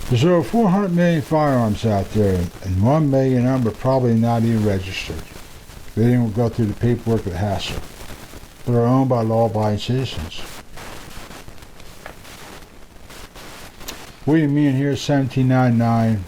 There's over 400 million firearms out there, and 1 million of them are probably not even registered. They didn't go through the paperwork of the hassle, but are owned by law-abiding citizens. William Meehan here, 1799.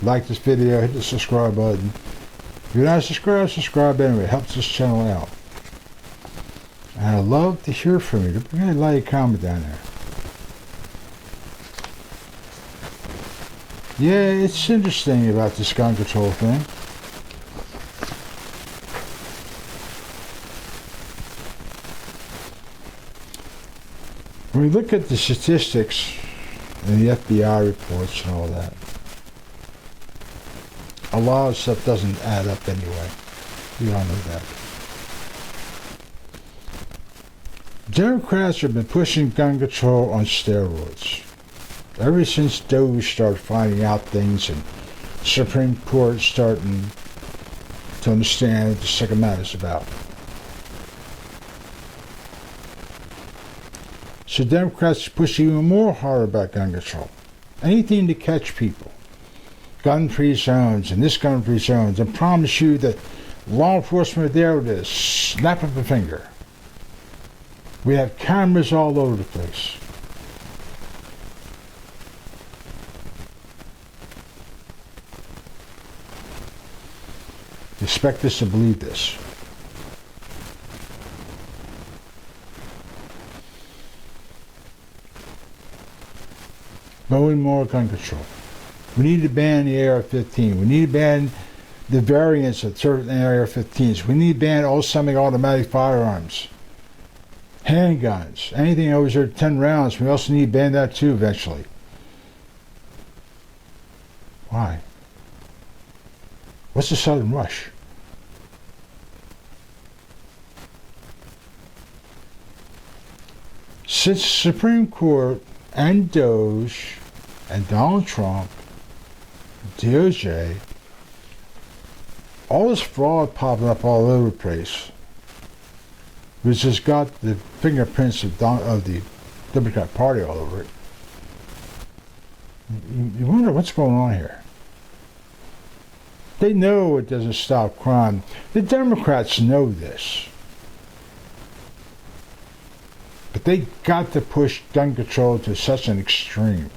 Like this video, hit the subscribe button. If you're not subscribed, subscribe anyway. It helps this channel out. And I'd love to hear from you. Go ahead and like a comment down there. Yeah, it's interesting about this gun control thing. When we look at the statistics and the FBI reports and all that, a lot of stuff doesn't add up anyway. You all know that. Democrats have been pushing gun control on steroids ever since Doe started finding out things and Supreme Court starting to understand what the Second Amendment is about. So Democrats push even more hard about gun control. Anything to catch people. Gun-free zones and this gun-free zones, and promise you that law enforcement are there with a snap of a finger. We have cameras all over the place. Expect us to believe this. But more gun control. We need to ban the AR-15. We need to ban the variants of certain AR-15s. We need to ban all semi-automatic firearms. Handguns. Anything over 10 rounds. We also need to ban that too eventually. Why? What's the sudden rush? Since the Supreme Court and Doge and Donald Trump, DOJ, all this fraud popping up all over the place, which has got the fingerprints of the Democrat Party all over it. You wonder what's going on here. They know it doesn't stop crime. The Democrats know this. But they got to push gun control to such an extreme.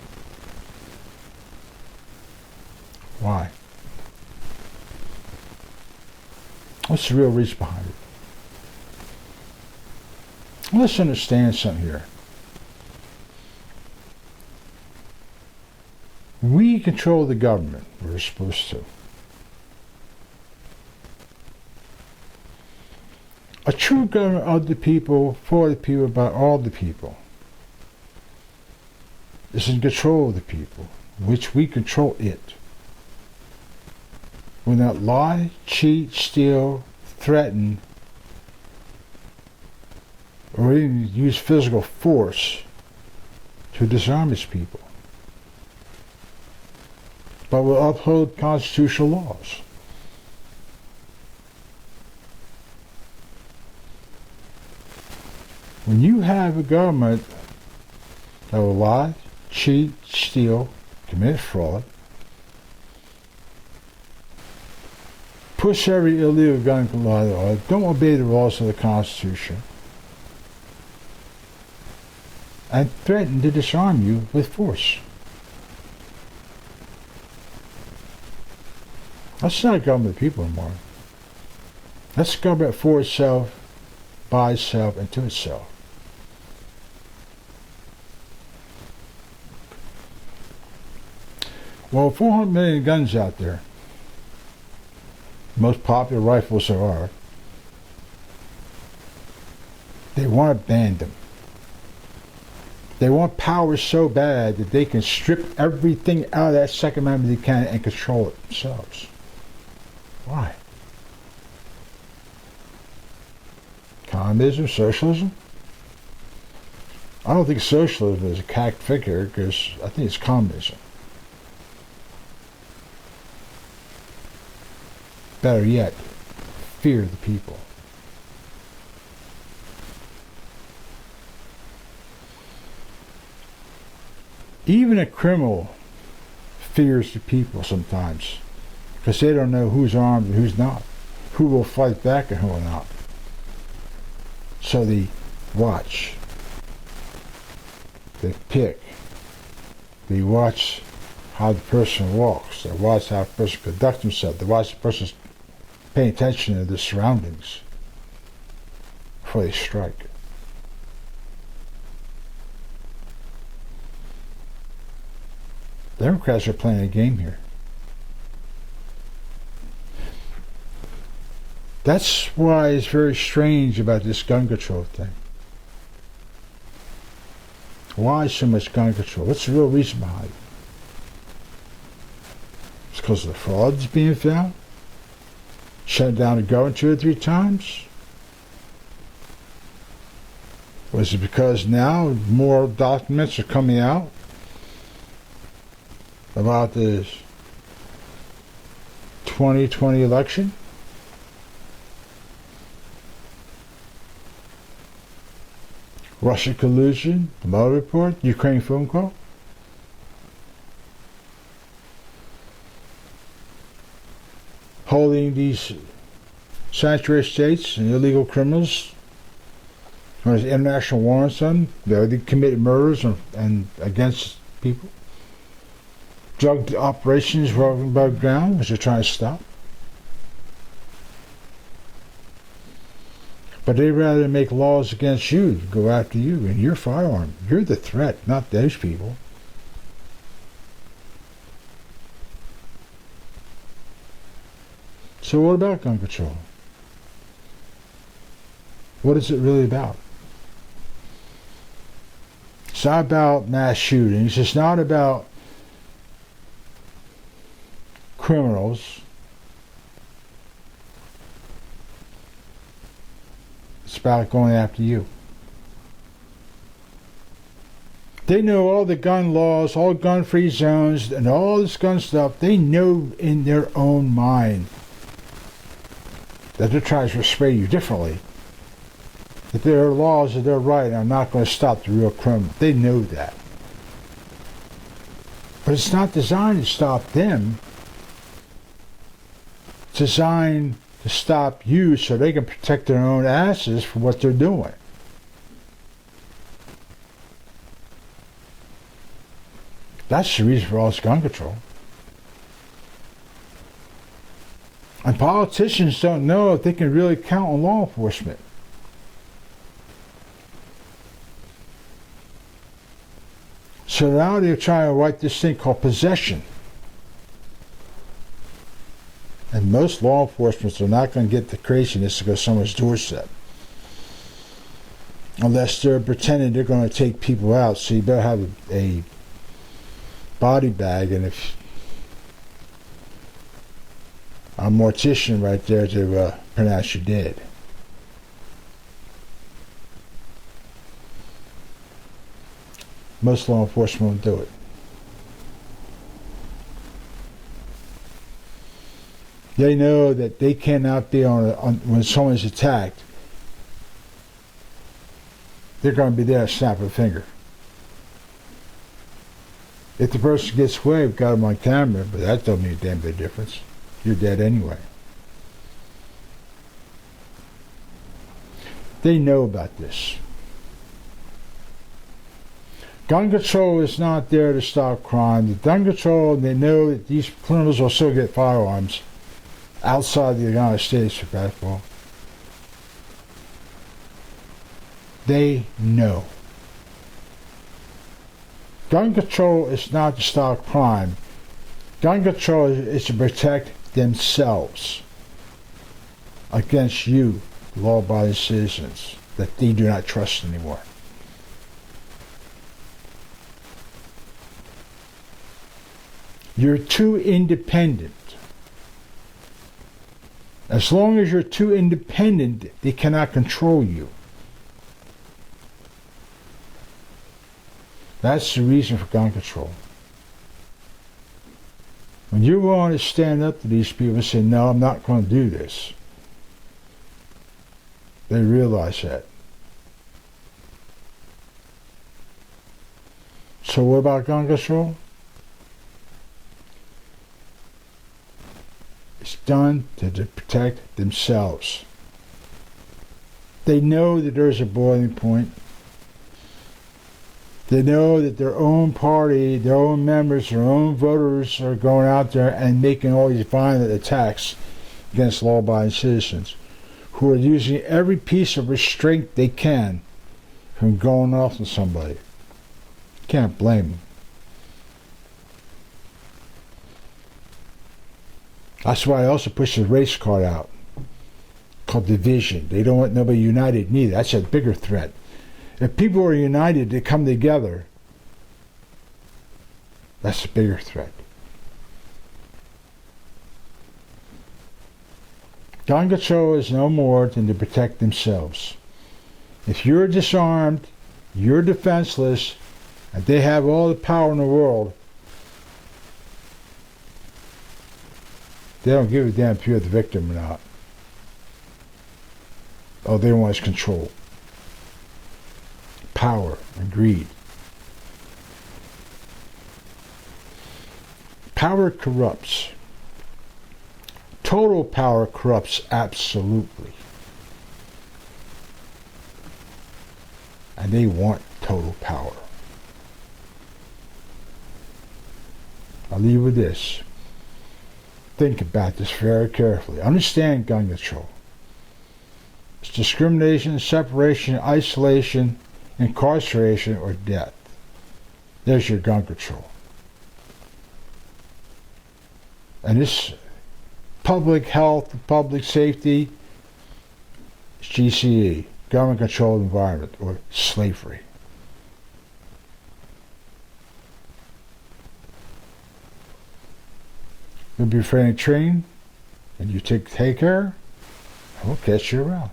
Why? What's the real reason behind it? Let's understand something here. We control the government. We're supposed to. A true government of the people, for the people, by all the people, is in control of the people, which we control it. Will not lie, cheat, steal, threaten, or even use physical force to disarm its people, but will uphold constitutional laws. When you have a government that will lie, cheat, steal, commit fraud, push every illegal gun law, don't obey the laws of the Constitution, and threaten to disarm you with force. That's not a government of the people anymore. That's a government for itself, by itself, and to itself. Well, 400 million guns out there. Most popular rifles there are. They want to ban them. They want power so bad that they can strip everything out of that Second Amendment they can and control it themselves. Why? Communism, socialism? I don't think socialism is a cack figure, because I think it's communism. Better yet, fear the people. Even a criminal fears the people sometimes, because they don't know who's armed and who's not, who will fight back and who will not. So they watch, they pick, they watch how the person walks, they watch how the person conducts himself, they watch the person's paying attention to the surroundings before they strike. Democrats are playing a game here. That's why it's very strange about this gun control thing. Why so much gun control? What's the real reason behind it? It's because of the fraud that's being found? Shut down the government 2 or 3 times? Was it because now more documents are coming out about the 2020 election? Russia collusion, the Mueller report, Ukraine phone call? Holding these sanctuary states and illegal criminals on international warrants on them, they committed murders and against people. Drug operations rolling above ground, which they're trying to stop. But they'd rather make laws against you, go after you and your firearm. You're the threat, not those people. So what about gun control? What is it really about? It's not about mass shootings. It's not about criminals. It's about going after you. They know all the gun laws, all gun-free zones, and all this gun stuff. They know in their own mind that they're trying to spray you differently. That their laws are their right and are not going to stop the real criminal. They know that. But it's not designed to stop them. It's designed to stop you so they can protect their own asses for what they're doing. That's the reason for all this gun control. And politicians don't know if they can really count on law enforcement. So now they're trying to write this thing called possession. And most law enforcement are not going to get the craziness to go to someone's doorstep. Unless they're pretending they're going to take people out. So you better have a body bag, and if a mortician right there to pronounce you dead. Most law enforcement won't do it. They know that they cannot be on when someone's attacked. They're going to be there to snap a finger. If the person gets away, we've got them on camera, but that don't make a damn big difference. You're dead anyway. They know about this. Gun control is not there to stop crime. The gun control, they know that these criminals will still get firearms outside the United States for basketball. They know. Gun control is not to stop crime. Gun control is to protect themselves against you, law-abiding citizens, that they do not trust anymore. You're too independent. As long as you're too independent, they cannot control you. That's the reason for gun control. When you're willing to stand up to these people and say, no, I'm not going to do this, they realize that. So what about gun control? It's done to protect themselves. They know that there's a boiling point. They know that their own party, their own members, their own voters are going out there and making all these violent attacks against law-abiding citizens who are using every piece of restraint they can from going off on somebody. Can't blame them. That's why I also push the race card out, called division. They don't want nobody united neither. That's a bigger threat. If people are united, they come together. That's a bigger threat. Gun control is no more than to protect themselves. If you're disarmed, you're defenseless, and they have all the power in the world, they don't give a damn if you're the victim or not. All they want is control, power, and greed. Power corrupts. Total power corrupts absolutely. And they want total power. I'll leave you with this. Think about this very carefully. Understand gun control. It's discrimination, separation, isolation, incarceration, or death. There's your gun control. And this public health, public safety, is GCE, government controlled environment, or slavery. You'll be afraid of train, and you take care, and we'll catch you around.